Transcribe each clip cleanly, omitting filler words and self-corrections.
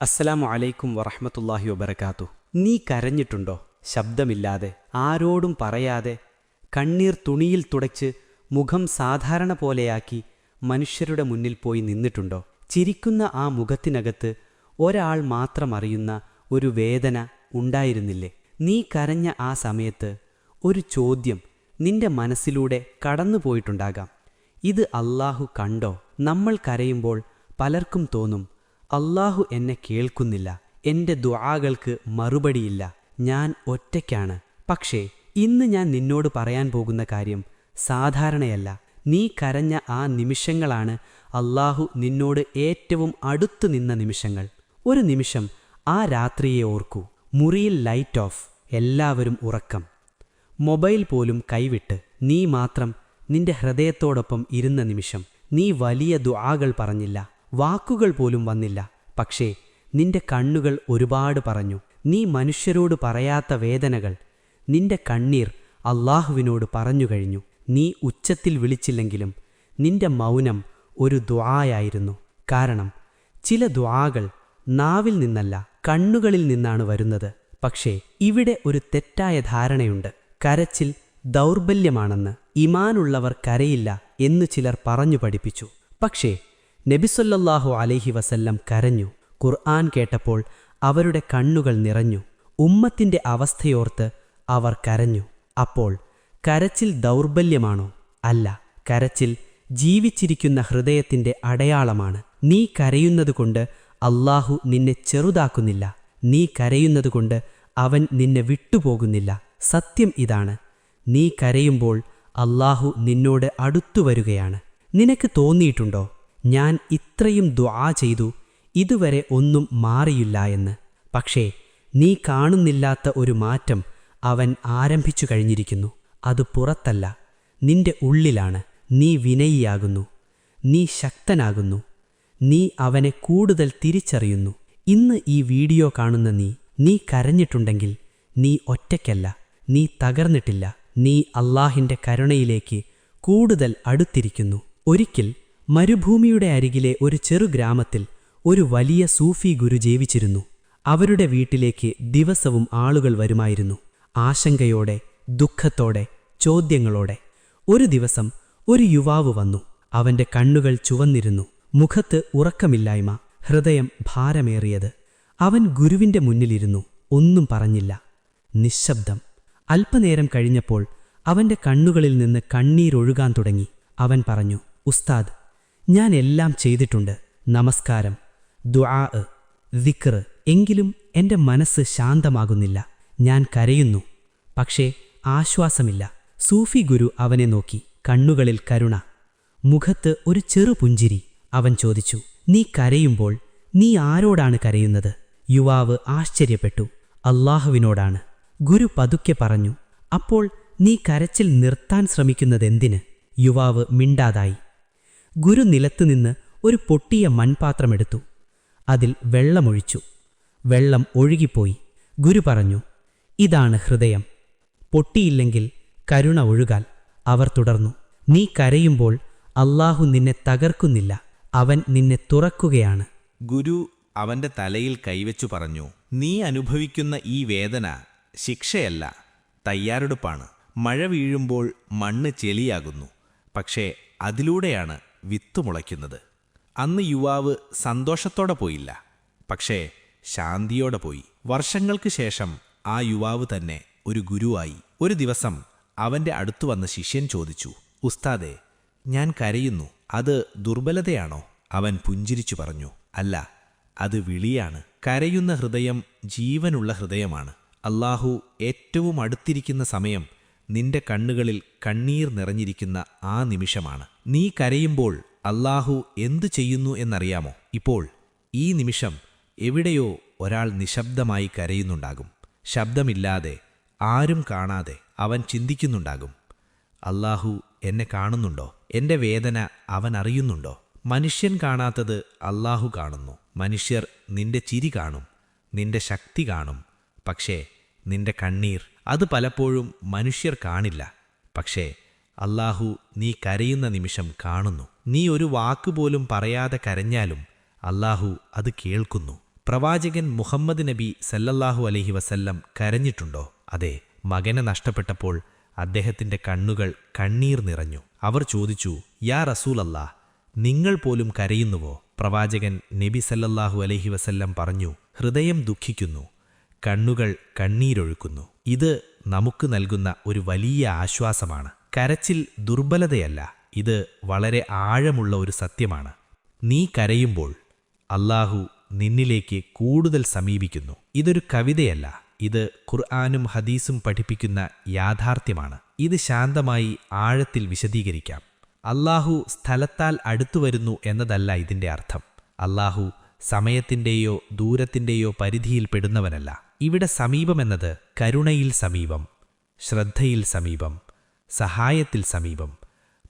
അസ്സലാമു അലൈക്കും വറഹ്മത്തുള്ളാഹി വബറകാതുഹു. നീ കരഞ്ഞിട്ടുണ്ടോ? ശബ്ദമില്ലാതെ, ആരോടും പറയാതെ, കണ്ണീർ തുണിയിൽ തുടച്ച് മുഖം സാധാരണ പോലെയാക്കി മനുഷ്യരുടെ മുന്നിൽ പോയി നിന്നിട്ടുണ്ടോ? ചിരിക്കുന്ന ആ മുഖത്തിനകത്ത് ഒരാൾ മാത്രം അറിയുന്ന ഒരു വേദന ഉണ്ടായിരുന്നില്ലേ? നീ കരഞ്ഞ ആ സമയത്ത് ഒരു ചോദ്യം നിന്റെ മനസ്സിലൂടെ കടന്നുപോയിട്ടുണ്ടാകാം. ഇത് അല്ലാഹു കണ്ടോ? നമ്മൾ കരയുമ്പോൾ പലർക്കും തോന്നും, അല്ലാഹു എന്നെ കേൾക്കുന്നില്ല, എൻ്റെ ദുആകൾക്ക് മറുപടിയില്ല, ഞാൻ ഒറ്റയ്ക്കാണ്. പക്ഷേ ഇന്ന് ഞാൻ നിന്നോട് പറയാൻ പോകുന്ന കാര്യം സാധാരണയല്ല. നീ കരഞ്ഞ ആ നിമിഷങ്ങളാണ് അല്ലാഹു നിന്നോട് ഏറ്റവും അടുത്തു നിന്ന നിമിഷങ്ങൾ. ഒരു നിമിഷം ആ രാത്രിയെ ഓർക്കൂ. മുറിയിൽ ലൈറ്റ് ഓഫ്, എല്ലാവരും ഉറക്കം, മൊബൈൽ പോലും കൈവിട്ട് നീ മാത്രം നിന്റെ ഹൃദയത്തോടൊപ്പം ഇരുന്ന നിമിഷം. നീ വലിയ ദുആകൾ പറഞ്ഞില്ല, വാക്കുകൾ പോലും വന്നില്ല, പക്ഷേ നിന്റെ കണ്ണുകൾ ഒരുപാട് പറഞ്ഞു. നീ മനുഷ്യരോട് പറയാത്ത വേദനകൾ നിന്റെ കണ്ണീർ അല്ലാഹുവിനോട് പറഞ്ഞു കഴിഞ്ഞു. നീ ഉച്ചത്തിൽ വിളിച്ചില്ലെങ്കിലും നിന്റെ മൗനം ഒരു ദുആയായിരുന്നു. കാരണം ചില ദുആകൾ നാവിൽ നിന്നല്ല, കണ്ണുകളിൽ നിന്നാണ് വരുന്നത്. പക്ഷേ ഇവിടെ ഒരു തെറ്റായ ധാരണയുണ്ട്. കരച്ചിൽ ദൗർബല്യമാണെന്ന്. ഈമാനുള്ളവർ കരയില്ല എന്ന് ചിലർ പറഞ്ഞു പഠിപ്പിച്ചു. പക്ഷേ നബി സല്ലല്ലാഹു അലൈഹി വസല്ലം കരഞ്ഞു. ഖുർആൻ കേട്ടപ്പോൾ അവരുടെ കണ്ണുകൾ നിറഞ്ഞു. ഉമ്മത്തിന്റെ അവസ്ഥയോർത്ത് അവർ കരഞ്ഞു. അപ്പോൾ കരച്ചിൽ ദൗർബല്യമാണോ? അല്ല, കരച്ചിൽ ജീവിച്ചിരിക്കുന്ന ഹൃദയത്തിന്റെ അടയാളമാണ്. നീ കരയുന്നതുകൊണ്ട് അല്ലാഹു നിന്നെ ചെറുതാക്കുന്നില്ല. നീ കരയുന്നതുകൊണ്ട് അവൻ നിന്നെ വിട്ടുപോകുന്നില്ല. സത്യം ഇതാണ്, നീ കരയുമ്പോൾ അല്ലാഹു നിന്നോട് അടുത്തു വരികയാണ്. നിനക്ക് തോന്നിയിട്ടുണ്ടോ, ഞാൻ ഇത്രയും ദുആ ചെയ്തു, ഇതുവരെ ഒന്നും മാറിയില്ല എന്ന്? പക്ഷേ നീ കാണുന്നില്ലാത്ത ഒരു മാറ്റം അവൻ ആരംഭിച്ചു കഴിഞ്ഞിരിക്കുന്നു. അത് പുറത്തല്ല, നിന്റെ ഉള്ളിലാണ്. നീ വിനയിയാകുന്നു, നീ ശക്തനാകുന്നു, നീ അവനെ കൂടുതൽ തിരിച്ചറിയുന്നു. ഇന്ന് ഈ വീഡിയോ കാണുന്ന നീ കരഞ്ഞിട്ടുണ്ടെങ്കിൽ നീ ഒറ്റയ്ക്കല്ല, നീ തകർന്നിട്ടില്ല. നീ അല്ലാഹിന്റെ കരുണയിലേക്ക് കൂടുതൽ അടുത്തിരിക്കുന്നു. ഒരിക്കൽ മരുഭൂമിയുടെ അരികിലെ ഒരു ചെറു ഗ്രാമത്തിൽ ഒരു വലിയ സൂഫി ഗുരു ജീവിച്ചിരുന്നു. അവരുടെ വീട്ടിലേക്ക് ദിവസവും ആളുകൾ വരുമായിരുന്നു, ആശങ്കയോടെ, ദുഃഖത്തോടെ, ചോദ്യങ്ങളോടെ. ഒരു ദിവസം ഒരു യുവാവ് വന്നു. അവന്റെ കണ്ണുകൾ ചുവന്നിരുന്നു, മുഖത്ത് ഉറക്കമില്ലായ്മ, ഹൃദയം ഭാരമേറിയത്. അവൻ ഗുരുവിന്റെ മുന്നിലിരുന്നു, ഒന്നും പറഞ്ഞില്ല, നിശ്ശബ്ദം. അല്പനേരം കഴിഞ്ഞപ്പോൾ അവന്റെ കണ്ണുകളിൽ നിന്ന് കണ്ണീരൊഴുകാൻ തുടങ്ങി. അവൻ പറഞ്ഞു, ഉസ്താദ്, ഞാൻ എല്ലാം ചെയ്തിട്ടുണ്ട്, നമസ്കാരം, ദുആ, ദിക്ർ, എങ്കിലും എൻ്റെ മനസ്സ് ശാന്തമാകുന്നില്ല. ഞാൻ കരയുന്നു, പക്ഷേ ആശ്വാസമില്ല. സൂഫി ഗുരു അവനെ നോക്കി, കണ്ണുകളിൽ കരുണ, മുഖത്ത് ഒരു ചെറു പുഞ്ചിരി. അവൻ ചോദിച്ചു, നീ കരയുമ്പോൾ നീ ആരോടാണ് കരയുന്നത്? യുവാവ് ആശ്ചര്യപ്പെട്ടു, അല്ലാഹുവിനോടാണ്. ഗുരു പതുക്കെ പറഞ്ഞു, അപ്പോൾ നീ കരച്ചിൽ നിർത്താൻ ശ്രമിക്കുന്നതെന്തിന്? യുവാവ് മിണ്ടാതായി. ഗുരു നിലത്തുനിന്ന് ഒരു പൊട്ടിയ മൺപാത്രമെടുത്തു. അതിൽ വെള്ളമൊഴിച്ചു. വെള്ളം ഒഴുകിപ്പോയി. ഗുരു പറഞ്ഞു, ഇതാണ് ഹൃദയം, പൊട്ടിയില്ലെങ്കിൽ കരുണ ഒഴുകാൽ. അവർ തുടർന്നു, നീ കരയുമ്പോൾ അല്ലാഹു നിന്നെ തകർക്കുന്നില്ല, അവൻ നിന്നെ തുറക്കുകയാണ്. ഗുരു അവന്റെ തലയിൽ കൈവച്ചു പറഞ്ഞു, നീ അനുഭവിക്കുന്ന ഈ വേദന ശിക്ഷയല്ല, തയ്യാറെടുപ്പാണ്. മഴ വീഴുമ്പോൾ മണ്ണ് ചെളിയാകുന്നു, പക്ഷേ അതിലൂടെയാണ് വിത്ത് മുളയ്ക്കുന്നത്. അന്ന് യുവാവ് സന്തോഷത്തോടെ പോയില്ല, പക്ഷേ ശാന്തിയോടെ പോയി. വർഷങ്ങൾക്ക് ശേഷം ആ യുവാവ് തന്നെ ഒരു ഗുരുവായി. ഒരു ദിവസം അവന്റെ അടുത്തു വന്ന ശിഷ്യൻ ചോദിച്ചു, ഉസ്താദേ, ഞാൻ കരയുന്നു, അത് ദുർബലതയാണോ? അവൻ പുഞ്ചിരിച്ചു പറഞ്ഞു, അല്ല, അത് വിളിയാണ്. കരയുന്ന ഹൃദയം ജീവനുള്ള ഹൃദയമാണ്. അല്ലാഹു ഏറ്റവും അടുത്തിരിക്കുന്ന സമയം നിന്റെ കണ്ണുകളിൽ കണ്ണീർ നിറഞ്ഞിരിക്കുന്ന ആ നിമിഷമാണ്. നീ കരയുമ്പോൾ അല്ലാഹു എന്തു ചെയ്യുന്നു എന്നറിയാമോ? ഇപ്പോൾ ഈ നിമിഷം എവിടെയോ ഒരാൾ നിശബ്ദമായി കരയുന്നുണ്ടാകും. ശബ്ദമില്ലാതെ, ആരും കാണാതെ അവൻ ചിന്തിക്കുന്നുണ്ടാകും, അല്ലാഹു എന്നെ കാണുന്നുണ്ടോ? എൻ്റെ വേദന അവൻ അറിയുന്നുണ്ടോ? മനുഷ്യൻ കാണാത്തത് അല്ലാഹു കാണുന്നു. മനുഷ്യർ നിന്റെ ചിരി കാണും, നിന്റെ ശക്തി കാണും, പക്ഷേ നിന്റെ കണ്ണീർ, അത് പലപ്പോഴും മനുഷ്യർ കാണില്ല. പക്ഷേ അല്ലാഹു നീ കരയുന്ന നിമിഷം കാണുന്നു. നീ ഒരു വാക്കുപോലും പറയാതെ കരഞ്ഞാലും അല്ലാഹു അത് കേൾക്കുന്നു. പ്രവാചകൻ മുഹമ്മദ് നബി സല്ലല്ലാഹു അലൈഹി വസല്ലം കരഞ്ഞിട്ടുണ്ടോ? അതെ, മകനെ നഷ്ടപ്പെട്ടപ്പോൾ അദ്ദേഹത്തിന്റെ കണ്ണുകൾ കണ്ണീർ നിറഞ്ഞു. അവർ ചോദിച്ചു, യാ റസൂലല്ലാ, നിങ്ങൾ പോലും കരയുന്നുവോ? പ്രവാചകൻ നബി സല്ലല്ലാഹു അലൈഹി വസല്ലം പറഞ്ഞു, ഹൃദയം ദുഃഖിക്കുന്നു, കണ്ണുകൾ കണ്ണീരൊഴുക്കുന്നു. ഇത് നമുക്ക് നൽകുന്ന ഒരു വലിയ ആശ്വാസമാണ്. കരച്ചിൽ ദുർബലതയല്ല, ഇത് വളരെ ആഴമുള്ള ഒരു സത്യമാണ്. നീ കരയുമ്പോൾ അല്ലാഹു നിന്നിലേക്ക് കൂടുതൽ സമീപിക്കുന്നു. ഇതൊരു കവിതയല്ല, ഇത് ഖുർആനും ഹദീസും പഠിപ്പിക്കുന്ന യാഥാർത്ഥ്യമാണ്. ഇത് ശാന്തമായി ആഴത്തിൽ വിശദീകരിക്കാം. അല്ലാഹു സ്ഥലത്താൽ അടുത്തുവരുന്നു എന്നതല്ല ഇതിന്റെ അർത്ഥം. അല്ലാഹു സമയത്തിന്റെയോ ദൂരത്തിന്റെയോ പരിധിയിൽപ്പെടുന്നവനല്ല. ഇവിടെ സമീപമെന്നത് കരുണയിൽ സമീപം, ശ്രദ്ധയിൽ സമീപം, സഹായത്തിൽ സമീപം,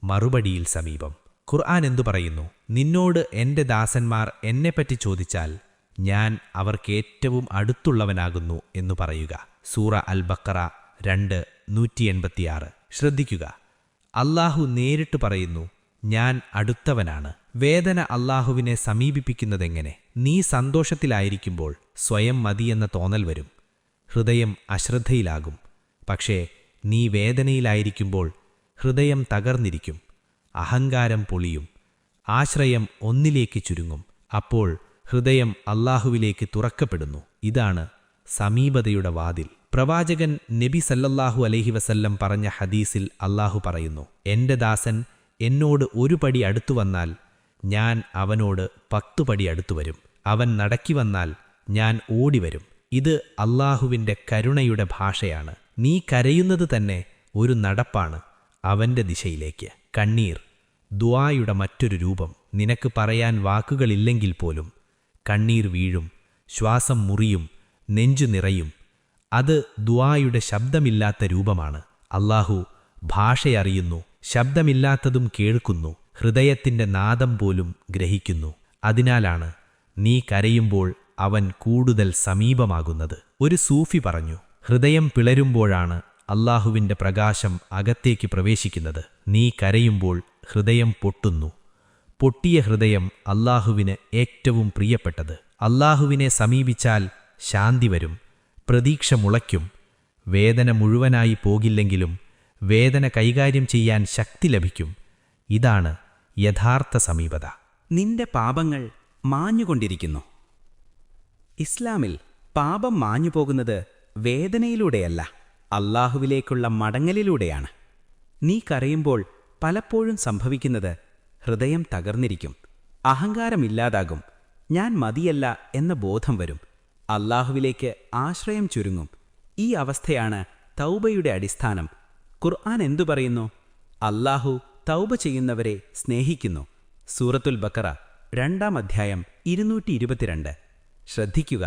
മറുപടിയിൽ സമീപം. ഖുർആൻ എന്തു പറയുന്നു? നിന്നോട് എന്റെ ദാസന്മാർ എന്നെപ്പറ്റി ചോദിച്ചാൽ ഞാൻ അവർക്കേറ്റവും അടുത്തുള്ളവനാകുന്നു എന്നു പറയുക. സൂറ അൽ ബഖറ 2:186. ശ്രദ്ധിക്കുക, അല്ലാഹു നേരിട്ട് പറയുന്നു, ഞാൻ അടുത്തവനാണ്. വേദന അല്ലാഹുവിനെ സമീപിപ്പിക്കുന്നതെങ്ങനെ? നീ സന്തോഷത്തിലായിരിക്കുമ്പോൾ സ്വയം മതിയെന്ന തോന്നൽ വരും, ഹൃദയം അശ്രദ്ധയിലാകും. പക്ഷേ നീ വേദനയിലായിരിക്കുമ്പോൾ ഹൃദയം തകർന്നിരിക്കും, അഹങ്കാരം പൊളിയും, ആശ്രയം ഒന്നിലേക്ക് ചുരുങ്ങും. അപ്പോൾ ഹൃദയം അല്ലാഹുവിലേക്ക് തുറക്കപ്പെടുന്നു. ഇതാണ് സമീപതയുടെ വാതിൽ. പ്രവാചകൻ നബി സല്ലല്ലാഹു അലൈഹി വസല്ലം പറഞ്ഞ ഹദീസിൽ അല്ലാഹു പറയുന്നു, എന്റെ ദാസൻ എന്നോട് ഒരു പടി അടുത്തു വന്നാൽ ഞാൻ അവനോട് 10 പടി അടുത്തുവരും. അവൻ നടക്കി വന്നാൽ ഞാൻ ഓടിവരും. ഇത് അല്ലാഹുവിന്റെ കരുണയുടെ ഭാഷയാണ്. നീ കരയുന്നത് തന്നെ ഒരു നടപ്പാണ് അവന്റെ ദിശയിലേക്ക്. കണ്ണീർ ദുആയുടെ മറ്റൊരു രൂപം. നിനക്ക് പറയാൻ വാക്കുകളില്ലെങ്കിൽ പോലും കണ്ണീർ വീഴും, ശ്വാസം മുറിയും, നെഞ്ചു നിറയും. അത് ദുആയുടെ ശബ്ദമില്ലാത്ത രൂപമാണ്. അല്ലാഹു ഭാഷയറിയുന്നു, ശബ്ദമില്ലാത്തതും കേൾക്കുന്നു, ഹൃദയത്തിന്റെ നാദം പോലും ഗ്രഹിക്കുന്നു. അതിനാലാണ് നീ കരയുമ്പോൾ അവൻ കൂടുതൽ സമീപമാകുന്നത്. ഒരു സൂഫി പറഞ്ഞു, ഹൃദയം പിളരുമ്പോഴാണ് അല്ലാഹുവിന്റെ പ്രകാശം അകത്തേക്ക് പ്രവേശിക്കുന്നത്. നീ കരയുമ്പോൾ ഹൃദയം പൊട്ടുന്നു. പൊട്ടിയ ഹൃദയം അല്ലാഹുവിന് ഏറ്റവും പ്രിയപ്പെട്ടത്. അല്ലാഹുവിനെ സമീപിച്ചാൽ ശാന്തി വരും, പ്രതീക്ഷ മുളയ്ക്കും. വേദന മുഴുവനായി പോകില്ലെങ്കിലും വേദന കൈകാര്യം ചെയ്യാൻ ശക്തി ലഭിക്കും. ഇതാണ് യഥാർത്ഥ സമീപത. നിന്റെ പാപങ്ങൾ മാഞ്ഞുകൊണ്ടിരിക്കുന്നു. ഇസ്ലാമിൽ പാപം മാഞ്ഞുപോകുന്നത് വേദനയിലൂടെയല്ല, അല്ലാഹുവിലേക്കുള്ള മടങ്ങലിലൂടെയാണ്. നീ കരയുമ്പോൾ പലപ്പോഴും സംഭവിക്കുന്നത് ഹൃദയം തകർന്നിരിക്കും, അഹങ്കാരമില്ലാതാകും, ഞാൻ മതിയല്ല എന്ന ബോധം വരും, അല്ലാഹുവിലേക്ക് ആശ്രയം ചുരുങ്ങും. ഈ അവസ്ഥയാണ് തൗബയുടെ അടിസ്ഥാനം. ഖുർആൻ എന്തു പറയുന്നു? അല്ലാഹു തൗബ ചെയ്യുന്നവരെ സ്നേഹിക്കുന്നു. സൂറത്തുൽ ബഖറ 2-ാം 222. ശ്രദ്ധിക്കുക,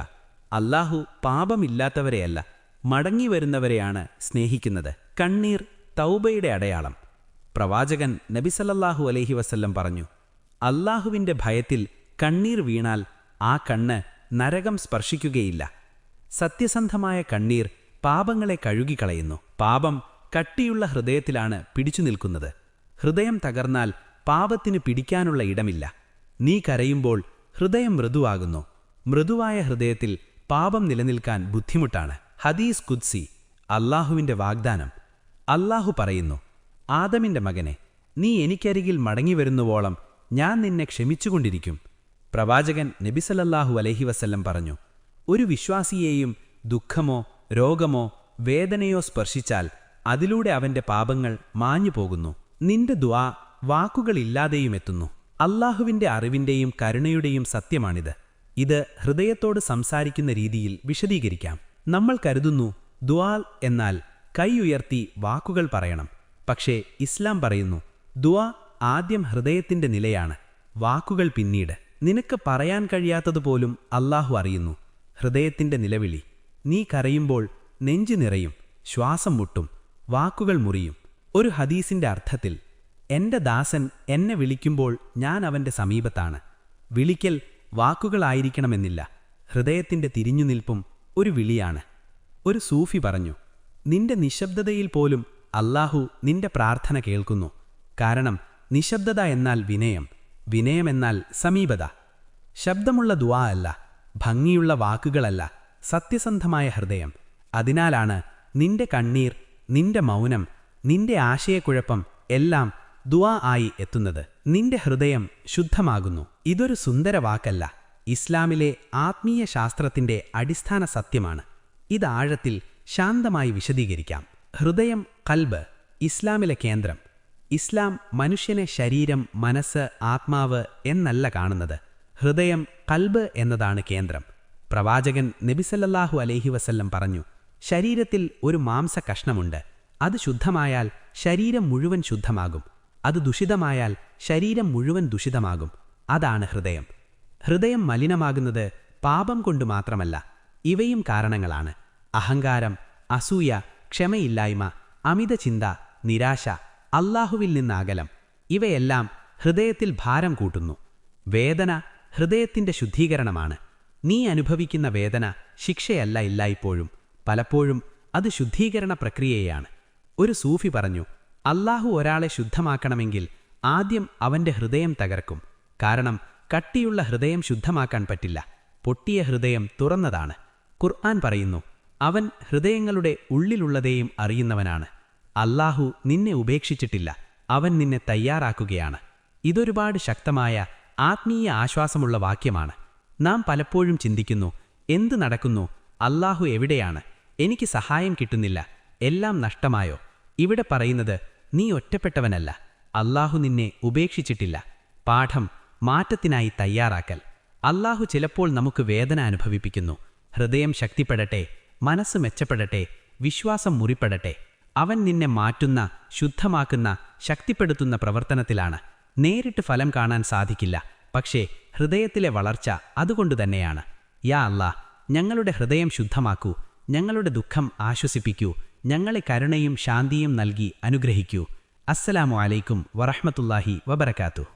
അല്ലാഹു പാപമില്ലാത്തവരെയല്ല, മടങ്ങിവരുന്നവരെയാണ് സ്നേഹിക്കുന്നത്. കണ്ണീർ തൗബയുടെ അടയാളം. പ്രവാചകൻ നബി സല്ലല്ലാഹു അലൈഹി വസല്ലം പറഞ്ഞു, അല്ലാഹുവിന്റെ ഭയത്തിൽ കണ്ണീർ വീണാൽ ആ കണ്ണ് നരകം സ്പർശിക്കുകയില്ല. സത്യസന്ധമായ കണ്ണീർ പാപങ്ങളെ കഴുകിക്കളയുന്നു. പാപം കട്ടിയുള്ള ഹൃദയത്തിലാണ് പിടിച്ചു നിൽക്കുന്നത്. ഹൃദയം തകർന്നാൽ പാപത്തിന് പിടിക്കാനുള്ള ഇടമില്ല. നീ കരയുമ്പോൾ ഹൃദയം മൃദുവാകുന്നു. മൃദുവായ ഹൃദയത്തിൽ പാപം നിലനിൽക്കാൻ ബുദ്ധിമുട്ടാണ്. ഹദീസ് ഖുദ്സി, അല്ലാഹുവിന്റെ വാഗ്ദാനം. അല്ലാഹു പറയുന്നു, ആദമിന്റെ മകനെ, നീ എനിക്കരികിൽ മടങ്ങിവരുന്നുവോളം ഞാൻ നിന്നെ ക്ഷമിച്ചുകൊണ്ടിരിക്കും. പ്രവാചകൻ നബി സല്ലല്ലാഹു അലൈഹി വസല്ലം പറഞ്ഞു, ഒരു വിശ്വാസിയെയും ദുഃഖമോ രോഗമോ വേദനയോ സ്പർശിച്ചാൽ അതിലൂടെ അവന്റെ പാപങ്ങൾ മാഞ്ഞു പോകുന്നു. നിന്റെ ദുആ വാക്കുകളില്ലാതെയും എത്തുന്നു. അല്ലാഹുവിന്റെ അറിവിന്റെയും കരുണയുടെയും സത്യമാണിത്. ഇത് ഹൃദയത്തോട് സംസാരിക്കുന്ന രീതിയിൽ വിശദീകരിക്കാം. നമ്മൾ കരുതുന്നു ദുആ എന്നാൽ കൈ ഉയർത്തി വാക്കുകൾ പറയണം. പക്ഷേ ഇസ്ലാം പറയുന്നു, ദുആ ആദ്യം ഹൃദയത്തിന്റെ നിലയാണ്, വാക്കുകൾ പിന്നീട്. നിനക്ക് പറയാൻ കഴിയാത്തതുപോലും അല്ലാഹു അറിയുന്നു. ഹൃദയത്തിന്റെ നിലവിളി. നീ കരയുമ്പോൾ നെഞ്ചു നിറയും, ശ്വാസം മുട്ടും, വാക്കുകൾ മുറിയും. ഒരു ഹദീസിന്റെ അർത്ഥത്തിൽ, എന്റെ ദാസൻ എന്നെ വിളിക്കുമ്പോൾ ഞാൻ അവന്റെ സമീപത്താണ്. വിളിക്കൽ വാക്കുകളായിരിക്കണമെന്നില്ല, ഹൃദയത്തിന്റെ തിരിഞ്ഞുനിൽപ്പും ഒരു വിളിയാണ്. ഒരു സൂഫി പറഞ്ഞു, നിന്റെ നിശബ്ദതയിൽ പോലും അല്ലാഹു നിന്റെ പ്രാർത്ഥന കേൾക്കുന്നു. കാരണം നിശബ്ദത എന്നാൽ വിനയം, വിനയമെന്നാൽ സമീപത. ശബ്ദമുള്ള ദുആ അല്ല, ഭംഗിയുള്ള വാക്കുകളല്ല, സത്യസന്ധമായ ഹൃദയം. അതിനാലാണ് നിന്റെ കണ്ണീർ, നിന്റെ മൗനം, നിന്റെ ആശയക്കുഴപ്പം എല്ലാം ദുആ ആയി എത്തുന്നത്. നിന്റെ ഹൃദയം ശുദ്ധമാകുന്നു. ഇതൊരു സുന്ദര വാക്കല്ല, ഇസ്ലാമിലെ ആത്മീയ ശാസ്ത്രത്തിന്റെ അടിസ്ഥാന സത്യമാണ്. ഇത് ആഴത്തിൽ ശാന്തമായി വിശദീകരിക്കാം. ഹൃദയം, ഖൽബ്, ഇസ്ലാമിലെ കേന്ദ്രം. ഇസ്ലാം മനുഷ്യനെ ശരീരം, മനസ്സ്, ആത്മാവ് എന്നല്ല കാണുന്നത്. ഹൃദയം, ഖൽബ് എന്നതാണ് കേന്ദ്രം. പ്രവാചകൻ നബിസല്ലല്ലാഹു അലൈഹി വസല്ലം പറഞ്ഞു, ശരീരത്തിൽ ഒരു മാംസ കഷ്ണമുണ്ട്. അത് ശുദ്ധമായാൽ ശരീരം മുഴുവൻ ശുദ്ധമാകും. അത് ദുഷിതമായാൽ ശരീരം മുഴുവൻ ദുഷിതമാകും. അതാണ് ഹൃദയം. ഹൃദയം മലിനമാകുന്നത് പാപം കൊണ്ട് മാത്രമല്ല, ഇവയും കാരണങ്ങളാണ്: അഹങ്കാരം, അസൂയ, ക്ഷമയില്ലായ്മ, അമിത ചിന്ത, നിരാശ, അല്ലാഹുവിൽ നിന്നകലം. ഇവയെല്ലാം ഹൃദയത്തിൽ ഭാരം കൂട്ടുന്നു. വേദന ഹൃദയത്തിന്റെ ശുദ്ധീകരണമാണ്. നീ അനുഭവിക്കുന്ന വേദന ശിക്ഷയല്ല എല്ലായ്പ്പോഴും. പലപ്പോഴും അത് ശുദ്ധീകരണ പ്രക്രിയയാണ്. ഒരു സൂഫി പറഞ്ഞു, അല്ലാഹു ഒരാളെ ശുദ്ധമാക്കണമെങ്കിൽ ആദ്യം അവന്റെ ഹൃദയം തകർക്കും. കാരണം കട്ടിയുള്ള ഹൃദയം ശുദ്ധമാക്കാൻ പറ്റില്ല. പൊട്ടിയ ഹൃദയം തുറന്നതാണ്. ഖുർആൻ പറയുന്നു, അവൻ ഹൃദയങ്ങളുടെ ഉള്ളിലുള്ളതേയും അറിയുന്നവനാണ്. അല്ലാഹു നിന്നെ ഉപേക്ഷിച്ചിട്ടില്ല, അവൻ നിന്നെ തയ്യാറാക്കുകയാണ്. ഇതൊരുപാട് ശക്തമായ ആത്മീയ ആശ്വാസമുള്ള വാക്യമാണ്. നാം പലപ്പോഴും ചിന്തിക്കുന്നു, എന്തു നടക്കുന്നു? അല്ലാഹു എവിടെയാണ്? എനിക്ക് സഹായം കിട്ടുന്നില്ല, എല്ലാം നഷ്ടമായോ? ഇവിടെ പറയുന്നത്, നീ ഒറ്റപ്പെട്ടവനല്ല, അല്ലാഹു നിന്നെ ഉപേക്ഷിച്ചിട്ടില്ല. പാഠം: മാറ്റത്തിനായി തയ്യാറാക്കൽ. അല്ലാഹു ചിലപ്പോൾ നമുക്ക് വേദന അനുഭവിപ്പിക്കുന്നു. ഹൃദയം ശക്തിപ്പെടട്ടെ, മനസ്സ് മെച്ചപ്പെടട്ടെ, വിശ്വാസം മുറിപ്പെടട്ടെ. അവൻ നിന്നെ മാറ്റുന്ന, ശുദ്ധമാക്കുന്ന, ശക്തിപ്പെടുത്തുന്ന പ്രവർത്തനത്തിലാണ്. നേരിട്ട് ഫലം കാണാൻ സാധിക്കില്ല, പക്ഷേ ഹൃദയത്തിലെ വളർച്ച അതുകൊണ്ട് തന്നെയാണ്. യാ അല്ലാ, ഞങ്ങളുടെ ഹൃദയം ശുദ്ധമാക്കൂ, ഞങ്ങളുടെ ദുഃഖം ആശ്വസിപ്പിക്കൂ, ഞങ്ങളെ കരുണയും ശാന്തിയും നൽകി അനുഗ്രഹിക്കൂ. അസ്സലാമു അലൈക്കും വറഹ്മത്തുള്ളാഹി വബറകാതുഹു.